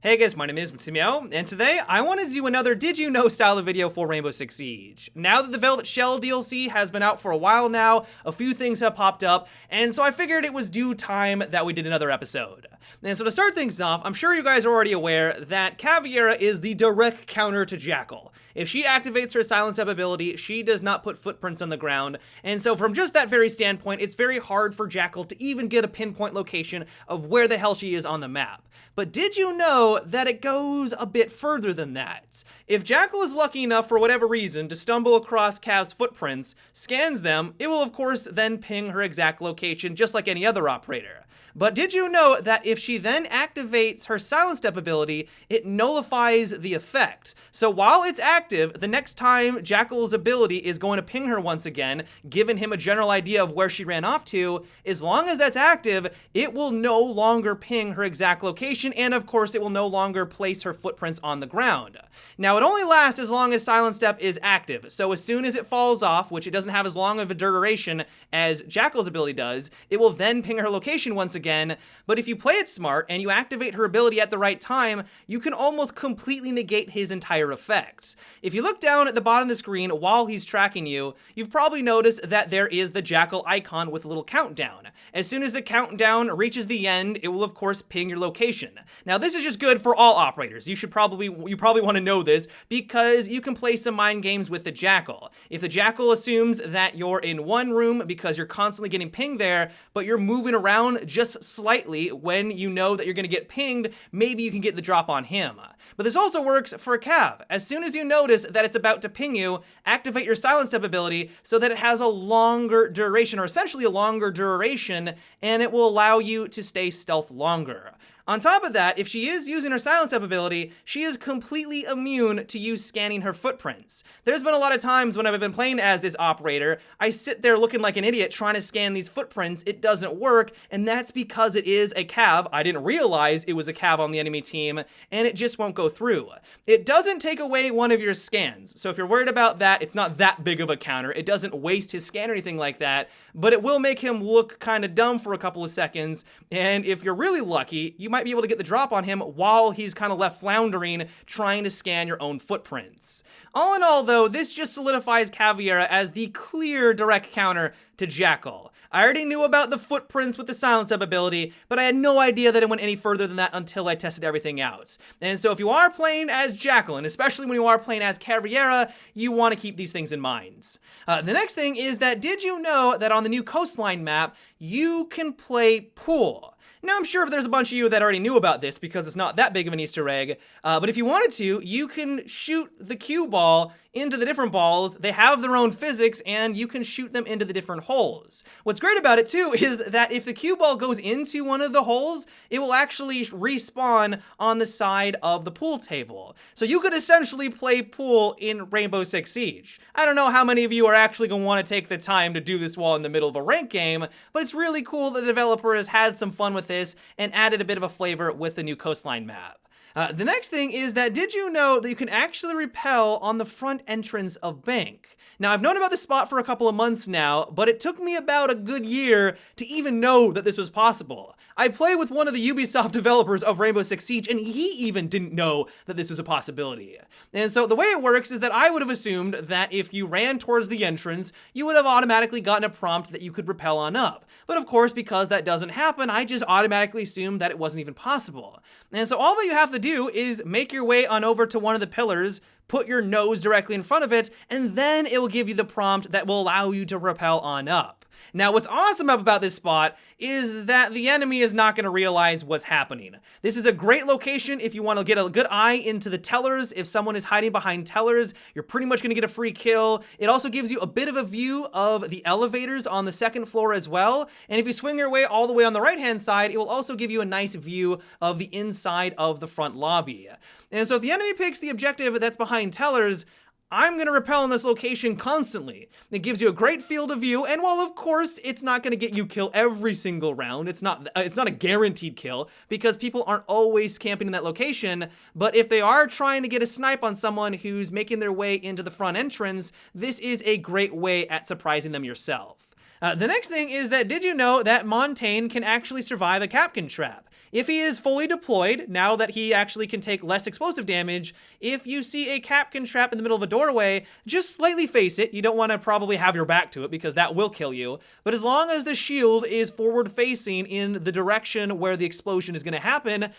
Hey guys, my name is Matsumo, and today I wanted to do another Did You Know style of video for Rainbow Six Siege. Now that the Velvet Shell DLC has been out for a while now, a few things have popped up, and so I figured it was due time that we did another episode. And so to start things off, I'm sure you guys are already aware that Caveira is the direct counter to Jackal. If she activates her Silence Up ability, she does not put footprints on the ground, and so from just that very standpoint, it's very hard for Jackal to even get a pinpoint location of where the hell she is on the map. But did you know that it goes a bit further than that? If Jackal is lucky enough for whatever reason to stumble across Cav's footprints, scans them, it will of course then ping her exact location just like any other operator. But did you know that if she then activates her Silence Step ability, it nullifies the effect? So while it's active, the next time Jackal's ability is going to ping her once again, giving him a general idea of where she ran off to, as long as that's active, it will no longer ping her exact location, and of course it will no longer place her footprints on the ground. Now it only lasts as long as Silence Step is active, so as soon as it falls off, which it doesn't have as long of a duration as Jackal's ability does, it will then ping her location once again. But if you play it smart and you activate her ability at the right time, you can almost completely negate his entire effect. If you look down at the bottom of the screen while he's tracking you, you've probably noticed that there is the Jackal icon with a little countdown. As soon as the countdown reaches the end, it will of course ping your location. Now this is just good for all operators. You probably want to know this because you can play some mind games with the Jackal. If the Jackal assumes that you're in one room because you're constantly getting pinged there, but you're moving around just slightly when you know that you're going to get pinged, maybe you can get the drop on him. But this also works for Cav. As soon as you notice that it's about to ping you, activate your Silence Step ability so that it has a longer duration, or essentially a longer duration, and it will allow you to stay stealth longer. On top of that, if she is using her Silence Up ability, she is completely immune to you scanning her footprints. There's been a lot of times when I've been playing as this operator, I sit there looking like an idiot trying to scan these footprints, it doesn't work, and that's because it is a Cav. I didn't realize it was a Cav on the enemy team, and it just won't go through. It doesn't take away one of your scans, so if you're worried about that, it's not that big of a counter. It doesn't waste his scan or anything like that, but it will make him look kind of dumb for a couple of seconds, and if you're really lucky, you might be able to get the drop on him while he's kind of left floundering trying to scan your own footprints. All in all though, this just solidifies Caveira as the clear direct counter to Jackal. I already knew about the footprints with the Silence Up ability, but I had no idea that it went any further than that until I tested everything out. And so if you are playing as Jackal, and especially when you are playing as Caveira, you want to keep these things in mind. The next thing is that did you know that on the new Coastline map, you can play pool? Now, I'm sure there's a bunch of you that already knew about this because it's not that big of an Easter egg, but if you wanted to, you can shoot the cue ball into the different balls. They have their own physics, and you can shoot them into the different holes. What's great about it, too, is that if the cue ball goes into one of the holes, it will actually respawn on the side of the pool table. So you could essentially play pool in Rainbow Six Siege. I don't know how many of you are actually going to want to take the time to do this while in the middle of a ranked game, but it's really cool that the developer has had some fun with this and added a bit of a flavor with the new Coastline map. The next thing is that did you know that you can actually rappel on the front entrance of Bank? Now, I've known about this spot for a couple of months now, but it took me about a good year to even know that this was possible. I play with one of the Ubisoft developers of Rainbow Six Siege, and he even didn't know that this was a possibility. And so the way it works is that I would have assumed that if you ran towards the entrance, you would have automatically gotten a prompt that you could rappel on up. But of course, because that doesn't happen, I just automatically assumed that it wasn't even possible. And so all that you have to do is make your way on over to one of the pillars, put your nose directly in front of it, and then it will give you the prompt that will allow you to rappel on up. Now, what's awesome about this spot is that the enemy is not going to realize what's happening. This is a great location if you want to get a good eye into the tellers. If someone is hiding behind tellers, you're pretty much going to get a free kill. It also gives you a bit of a view of the elevators on the second floor as well. And if you swing your way all the way on the right-hand side, it will also give you a nice view of the inside of the front lobby. And so if the enemy picks the objective that's behind tellers, I'm going to rappel in this location constantly. It gives you a great field of view, and while of course it's not going to get you kill every single round, it's not a guaranteed kill because people aren't always camping in that location, but if they are trying to get a snipe on someone who's making their way into the front entrance, this is a great way at surprising them yourself. The next thing is that did you know that Montaigne can actually survive a Capcan trap? If he is fully deployed, now that he actually can take less explosive damage, if you see a Capcan trap in the middle of a doorway, just slightly face it. You don't want to probably have your back to it because that will kill you. But as long as the shield is forward facing in the direction where the explosion is going to happen,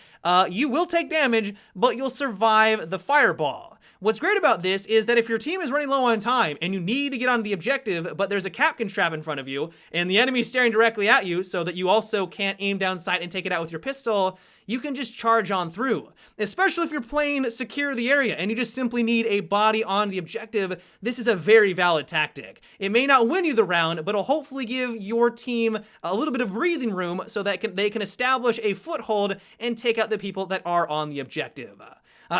you will take damage, but you'll survive the fireball. What's great about this is that if your team is running low on time and you need to get on the objective, but there's a Capcan trap in front of you and the enemy's staring directly at you so that you also can't aim down sight and take it out with your pistol, you can just charge on through. Especially if you're playing secure the area and you just simply need a body on the objective, this is a very valid tactic. It may not win you the round, but it'll hopefully give your team a little bit of breathing room so that they can establish a foothold and take out the people that are on the objective.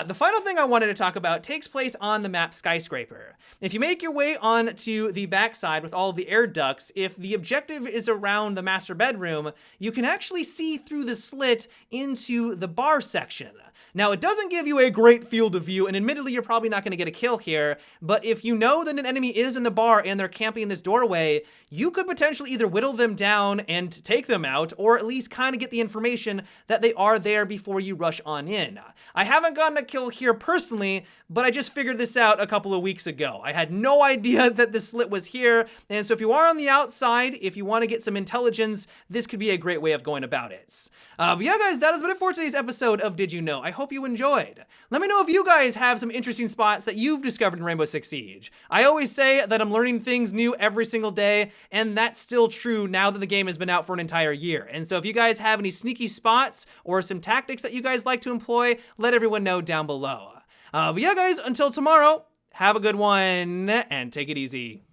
The final thing I wanted to talk about takes place on the map Skyscraper. If you make your way onto the backside with all of the air ducts, if the objective is around the master bedroom, you can actually see through the slit into the bar section. Now, it doesn't give you a great field of view, and admittedly, you're probably not going to get a kill here, but if you know that an enemy is in the bar and they're camping in this doorway, you could potentially either whittle them down and take them out, or at least kind of get the information that they are there before you rush on in. I haven't gotten a kill here personally, but I just figured this out a couple of weeks ago. I had no idea that the slit was here, and so if you are on the outside, if you want to get some intelligence, this could be a great way of going about it. But yeah, guys, that has been it for today's episode of Did You Know? I hope you enjoyed. Let me know if you guys have some interesting spots that you've discovered in Rainbow Six Siege. I always say that I'm learning things new every single day, and that's still true now that the game has been out for an entire year. And so if you guys have any sneaky spots or some tactics that you guys like to employ, let everyone know down below. But yeah, guys, until tomorrow, have a good one and take it easy.